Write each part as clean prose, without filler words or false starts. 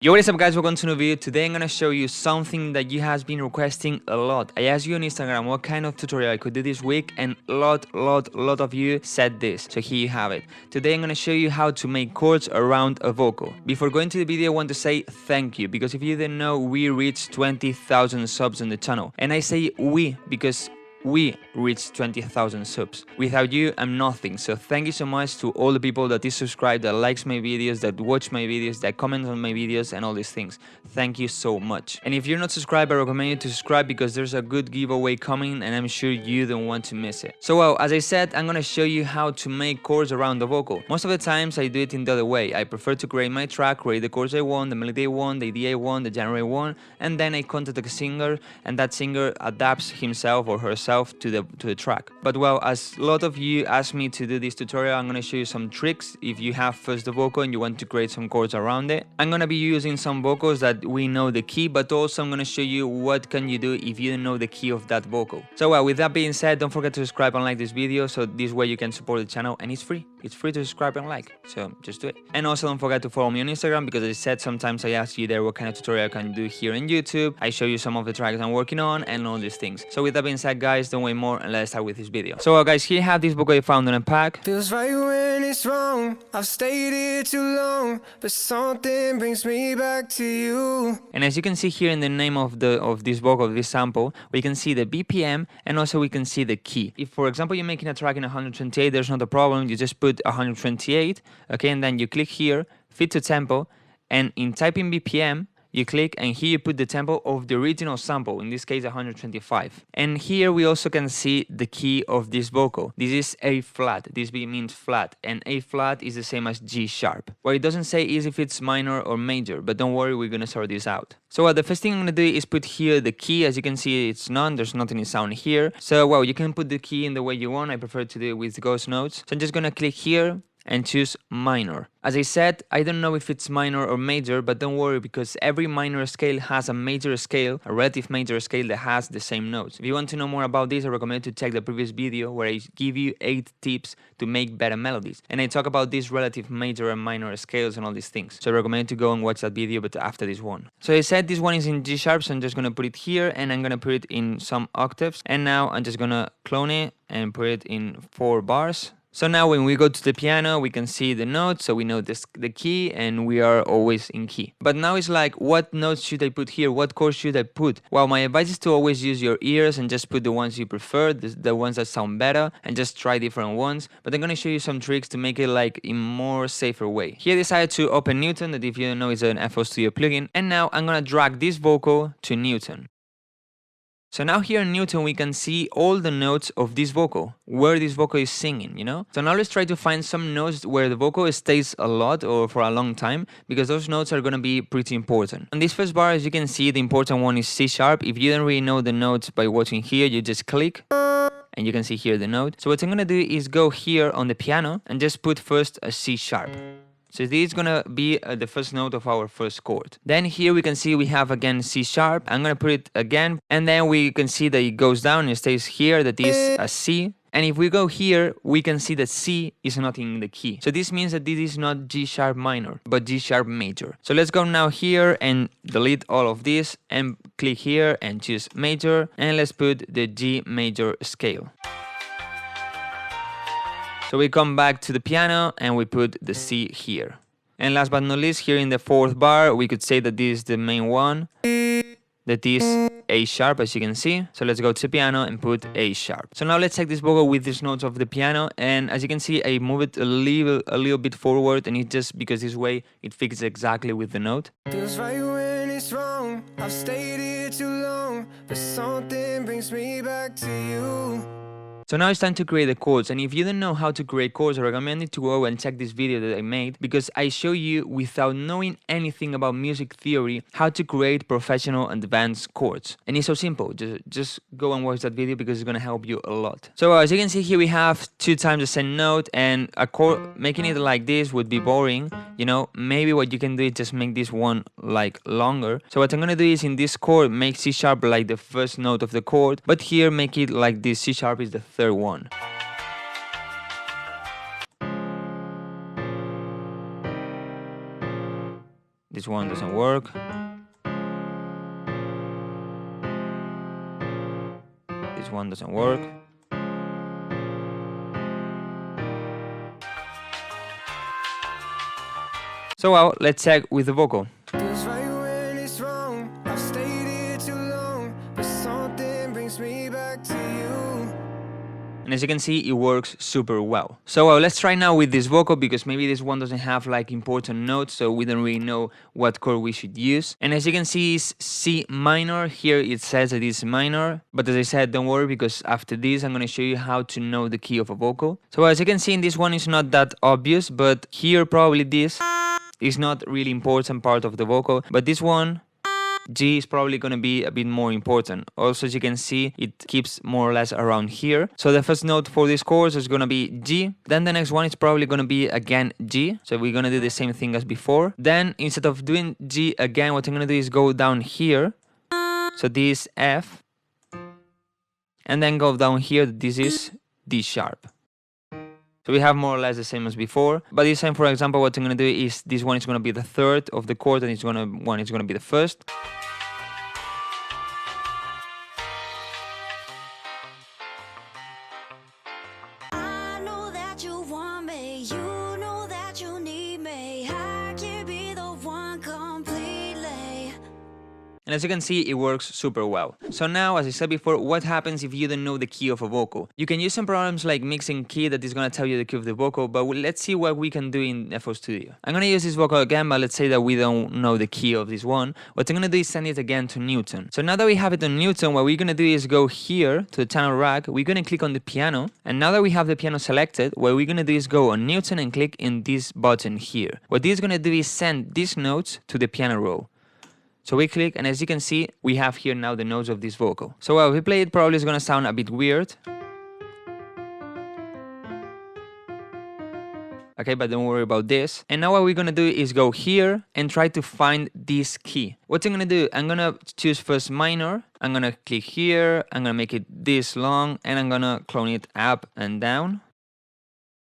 Yo, what is up guys, welcome to a new video. Today I'm gonna show you something that you has been requesting a lot. I asked you on Instagram what kind of tutorial I could do this week, and a lot of you said this, so here you have it. Today I'm gonna show you how to make chords around a vocal. Before going to the video, I want to say thank you, because if you didn't know, we reached 20,000 subs on the channel. And I say we because we reached 20,000 subs. Without you, I'm nothing. So thank you so much to all the people that is subscribed, that likes my videos, that watch my videos, that comment on my videos and all these things. Thank you so much. And if you're not subscribed, I recommend you to subscribe because there's a good giveaway coming and I'm sure you don't want to miss it. So well, as I said, I'm gonna show you how to make chords around the vocal. Most of the times I do it in the other way. I prefer to create my track, create the chords I want, the melody I want, the idea I want, the genre I want, and then I contact the singer and that singer adapts himself or herself to the track. But well, as a lot of you asked me to do this tutorial, I'm gonna show you some tricks if you have first the vocal and you want to create some chords around it. I'm gonna be using some vocals that we know the key, but also I'm gonna show you what can you do if you don't know the key of that vocal. So well, with that being said, don't forget to subscribe and like this video, so this way you can support the channel, and it's free. It's free to subscribe and like, so just do it. And also don't forget to follow me on Instagram, because as I said, sometimes I ask you there what kind of tutorial I can do here on YouTube. I show you some of the tracks I'm working on and all these things. So with that being said guys, don't wait more and let's start with this video. So guys, here you have this vocal I found in a pack. Feels right when it's wrong. I've stayed here too long, but something brings me back to you. And as you can see here in the name of this vocal, this sample, we can see the BPM and also we can see the key. If for example you're making a track in 128, there's not a problem. You just put 128, okay, and then you click here, fit to tempo, and in typing BPM, you click and here you put the tempo of the original sample, in this case 125. And here we also can see the key of this vocal. This is A flat, this B means flat, and A flat is the same as G sharp. What it doesn't say is if it's minor or major, but don't worry, we're gonna sort this out. So the first thing I'm gonna do is put here the key. As you can see, it's none, there's not any sound here. So well, you can put the key in the way you want. I prefer to do it with ghost notes. So I'm just gonna click here and choose minor. As I said, I don't know if it's minor or major, but don't worry, because every minor scale has a major scale, a relative major scale that has the same notes. If you want to know more about this, I recommend you to check the previous video where I give you 8 tips to make better melodies. And I talk about these relative major and minor scales and all these things. So I recommend you to go and watch that video, but after this one. So I said this one is in G sharp, so I'm just gonna put it here and I'm gonna put it in some octaves. And now I'm just gonna clone it and put it in 4 bars. So now when we go to the piano, we can see the notes, so we know the key, and we are always in key. But now it's like, what notes should I put here? What chords should I put? Well, my advice is to always use your ears and just put the ones you prefer, the ones that sound better, and just try different ones. But I'm gonna show you some tricks to make it like in more safer way. Here I decided to open Newton, that if you don't know is an FL Studio plugin, and now I'm gonna drag this vocal to Newton. So now here in Newton we can see all the notes of this vocal, where this vocal is singing, you know? So now let's try to find some notes where the vocal stays a lot or for a long time, because those notes are gonna be pretty important. On this first bar, as you can see, the important one is C sharp. If you don't really know the notes by watching here, you just click and you can see here the note. So what I'm gonna do is go here on the piano and just put first a C sharp. So this is gonna be the first note of our first chord. Then here we can see we have again C sharp. I'm gonna put it again, and then we can see that it goes down and stays here, that is a C. And if we go here, we can see that C is not in the key. So this means that this is not G sharp minor, but G sharp major. So let's go now here and delete all of this and click here and choose major, and let's put the G major scale. So we come back to the piano and we put the C here. And last but not least, here in the 4th bar, we could say that this is the main one, that is A sharp, as you can see. So let's go to the piano and put A sharp. So now let's take this vocal with these notes of the piano, and as you can see, I move it a little bit forward, and it's just because this way it fits exactly with the note. Feels right when it's wrong. I've stayed here too long, but something brings me back to you. So now it's time to create the chords, and if you don't know how to create chords, I recommend you to go and check this video that I made, because I show you, without knowing anything about music theory, how to create professional and advanced chords. And it's so simple, just go and watch that video because it's gonna help you a lot. So as you can see here, we have 2 times the same note, and a chord, making it like this would be boring, you know. Maybe what you can do is just make this one like longer. So what I'm gonna do is in this chord, make C sharp like the first note of the chord, but here make it like this C sharp is the 3rd one. This one doesn't work. This one doesn't work. So well, let's check with the vocal. Feels right when it's wrong. I've stayed here too long, but something brings me back to you. And as you can see, it works super well. So let's try now with this vocal, because maybe this one doesn't have like important notes, so we don't really know what chord we should use. And as you can see, it's C minor. Here it says that it's minor, but as I said, don't worry, because after this I'm going to show you how to know the key of a vocal. So as you can see, in this one it's not that obvious, but here probably this is not really important part of the vocal, but this one, G, is probably going to be a bit more important. Also, as you can see, it keeps more or less around here. So the first note for this chorus is going to be G. Then the next one is probably going to be again G. So we're going to do the same thing as before. Then instead of doing G again, what I'm going to do is go down here. So this is F. And then go down here. This is D sharp. So we have more or less the same as before, but this time, for example, what I'm going to do is this one is going to be the third of the chord, and one is going to be the first. I know that you want me, you know that you need me. I can be the one completely. And as you can see, it works super well. So now, as I said before, what happens if you don't know the key of a vocal? You can use some programs like Mixing Key that is going to tell you the key of the vocal, but let's see what we can do in FL Studio. I'm going to use this vocal again, but let's say that we don't know the key of this one. What I'm going to do is send it again to Newton. So now that we have it on Newton, what we're going to do is go here to the channel rack, we're going to click on the piano, and now that we have the piano selected, what we're going to do is go on Newton and click in this button here. What this is going to do is send these notes to the piano roll. So we click, and as you can see, we have here now the notes of this vocal. So while we play it, probably it's gonna sound a bit weird. Okay, but don't worry about this. And now what we're gonna do is go here and try to find this key. What I'm gonna do, I'm gonna choose first minor. I'm gonna click here, I'm gonna make it this long, and I'm gonna clone it up and down.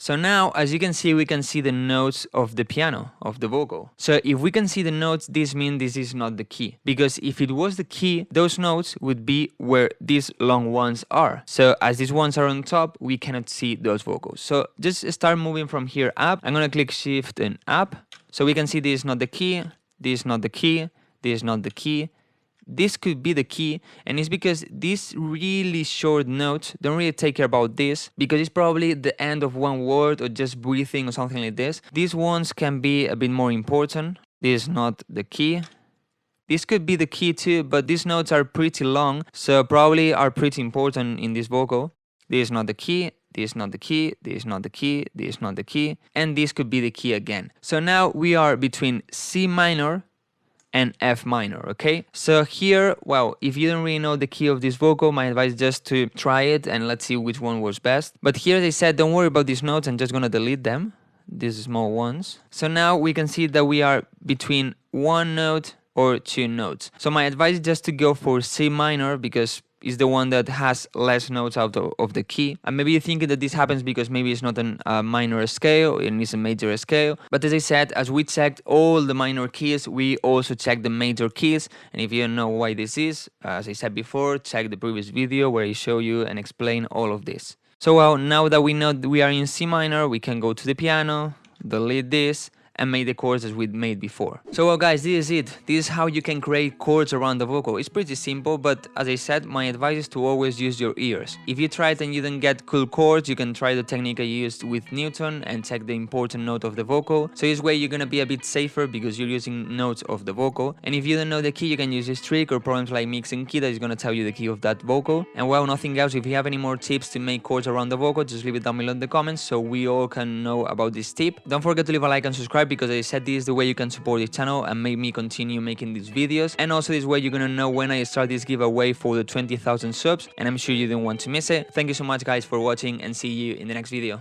So now, as you can see, we can see the notes of the piano, of the vocal. So if we can see the notes, this means this is not the key. Because if it was the key, those notes would be where these long ones are. So as these ones are on top, we cannot see those vocals. So just start moving from here up. I'm gonna click Shift and up. So we can see this is not the key, this is not the key, this is not the key. This could be the key, and it's because these really short notes don't really take care about this, because it's probably the end of one word or just breathing or something like this. These ones can be a bit more important. This is not the key. This could be the key too, but these notes are pretty long, so probably are pretty important in this vocal. This is not the key. This is not the key, this is not the key, this is not the key, and this could be the key again. So now we are between C minor and F minor, okay? So here, well, if you don't really know the key of this vocal, my advice is just to try it and let's see which one works best. But here they said, don't worry about these notes, I'm just gonna delete them, these small ones. So now we can see that we are between one note or two notes. So my advice is just to go for C minor, because is the one that has less notes out of the key. And maybe you're thinking that this happens because maybe it's not a minor scale and it's a major scale. But as I said, as we checked all the minor keys, we also checked the major keys. And if you don't know why this is, as I said before, check the previous video where I show you and explain all of this. So well, now that we know that we are in C minor, we can go to the piano, delete this, and make the chords as we made before. So well guys, this is it. This is how you can create chords around the vocal. It's pretty simple, but as I said, my advice is to always use your ears. If you try it and you don't get cool chords, you can try the technique I used with Newton and check the important note of the vocal. So this way you're gonna be a bit safer because you're using notes of the vocal. And if you don't know the key, you can use this trick or programs like Mixing Key that is gonna tell you the key of that vocal. And well, nothing else. If you have any more tips to make chords around the vocal, just leave it down below in the comments so we all can know about this tip. Don't forget to leave a like and subscribe, because I said this is the way you can support this channel and make me continue making these videos. And also this way you're gonna know when I start this giveaway for the 20,000 subs, and I'm sure you don't want to miss it. Thank you so much guys for watching, and see you in the next video.